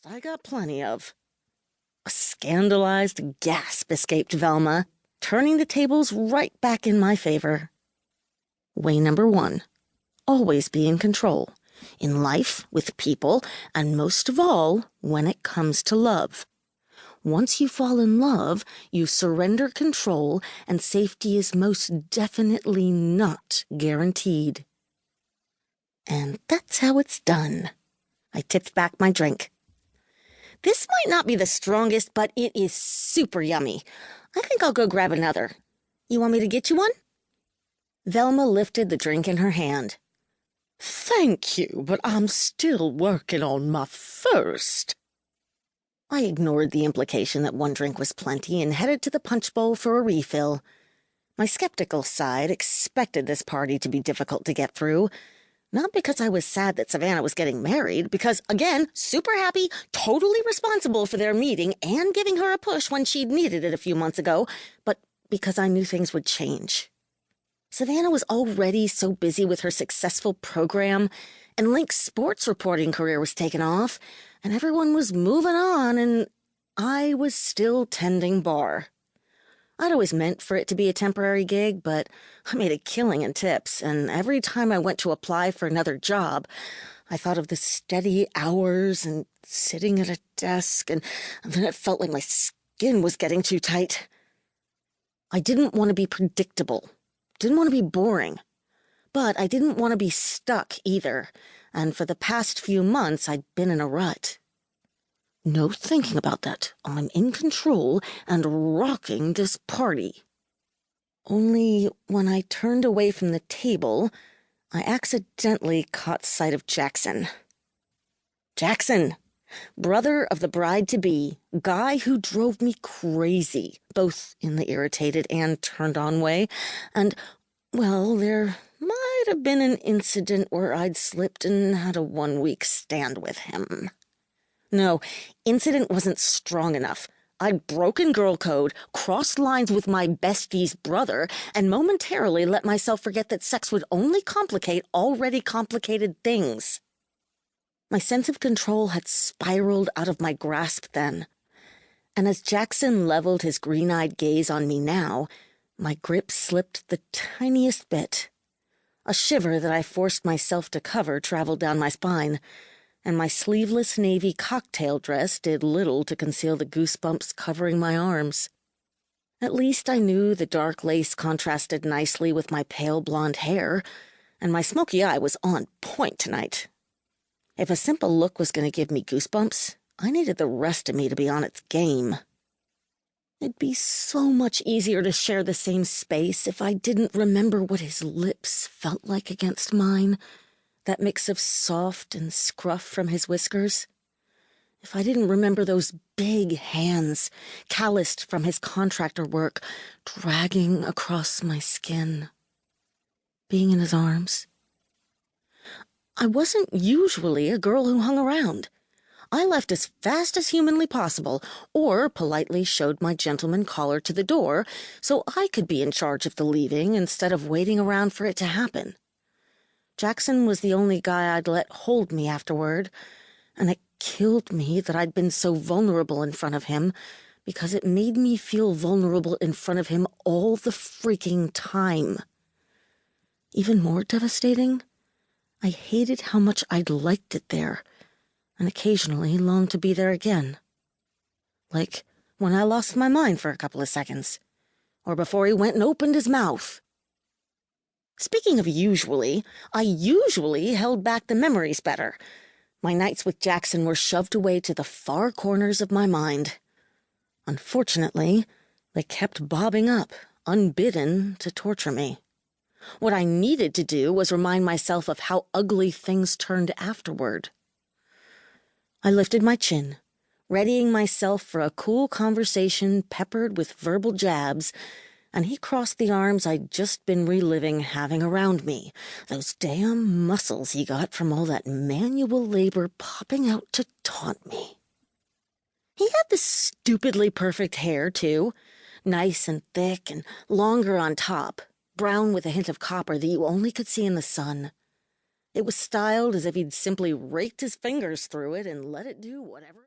I got plenty of. A scandalized gasp escaped Velma, turning the tables right back in my favor. Way number 1. Always be in control. In life, with people, and most of all, when it comes to love. Once you fall in love, you surrender control, and safety is most definitely not guaranteed. And that's how it's done. I tipped back my drink. This might not be the strongest, but it is super yummy. I think I'll go grab another. You want me to get you one? Velma lifted the drink in her hand. Thank you, but I'm still working on my first. I ignored the implication that one drink was plenty and headed to the punch bowl for a refill. My skeptical side expected this party to be difficult to get through. Not because I was sad that Savannah was getting married, because, again, super happy, totally responsible for their meeting and giving her a push when she'd needed it a few months ago, but because I knew things would change. Savannah was already so busy with her successful program, and Link's sports reporting career was taking off, and everyone was moving on, and I was still tending bar. I'd always meant for it to be a temporary gig, but I made a killing in tips, and every time I went to apply for another job, I thought of the steady hours and sitting at a desk, and then it felt like my skin was getting too tight. I didn't want to be predictable, didn't want to be boring, but I didn't want to be stuck either, and for the past few months I'd been in a rut. No thinking about that. I'm in control and rocking this party. Only when I turned away from the table, I accidentally caught sight of Jackson. Jackson, brother of the bride-to-be, guy who drove me crazy, both in the irritated and turned-on way, and, well, there might have been an incident where I'd slipped and had a one-week stand with him. No, incident wasn't strong enough. I'd broken girl code, crossed lines with my bestie's brother, and momentarily let myself forget that sex would only complicate already complicated things. My sense of control had spiraled out of my grasp then, and as Jackson leveled his green-eyed gaze on me now, my grip slipped the tiniest bit. A shiver that I forced myself to cover traveled down my spine, and my sleeveless navy cocktail dress did little to conceal the goosebumps covering my arms. At least I knew the dark lace contrasted nicely with my pale blonde hair, and my smoky eye was on point tonight. If a simple look was going to give me goosebumps, I needed the rest of me to be on its game. It'd be so much easier to share the same space if I didn't remember what his lips felt like against mine, that mix of soft and scruff from his whiskers. If I didn't remember those big hands, calloused from his contractor work, dragging across my skin. Being in his arms. I wasn't usually a girl who hung around. I left as fast as humanly possible, or politely showed my gentleman caller to the door so I could be in charge of the leaving instead of waiting around for it to happen. Jackson was the only guy I'd let hold me afterward, and it killed me that I'd been so vulnerable in front of him, because it made me feel vulnerable in front of him all the freaking time. Even more devastating, I hated how much I'd liked it there, and occasionally longed to be there again. Like when I lost my mind for a couple of seconds, or before he went and opened his mouth. Speaking of usually, I usually held back the memories better. My nights with Jackson were shoved away to the far corners of my mind. Unfortunately, they kept bobbing up, unbidden, to torture me. What I needed to do was remind myself of how ugly things turned afterward. I lifted my chin, readying myself for a cool conversation peppered with verbal jabs, and he crossed the arms I'd just been reliving having around me, those damn muscles he got from all that manual labor popping out to taunt me. He had this stupidly perfect hair, too, nice and thick and longer on top, brown with a hint of copper that you only could see in the sun. It was styled as if he'd simply raked his fingers through it and let it do whatever.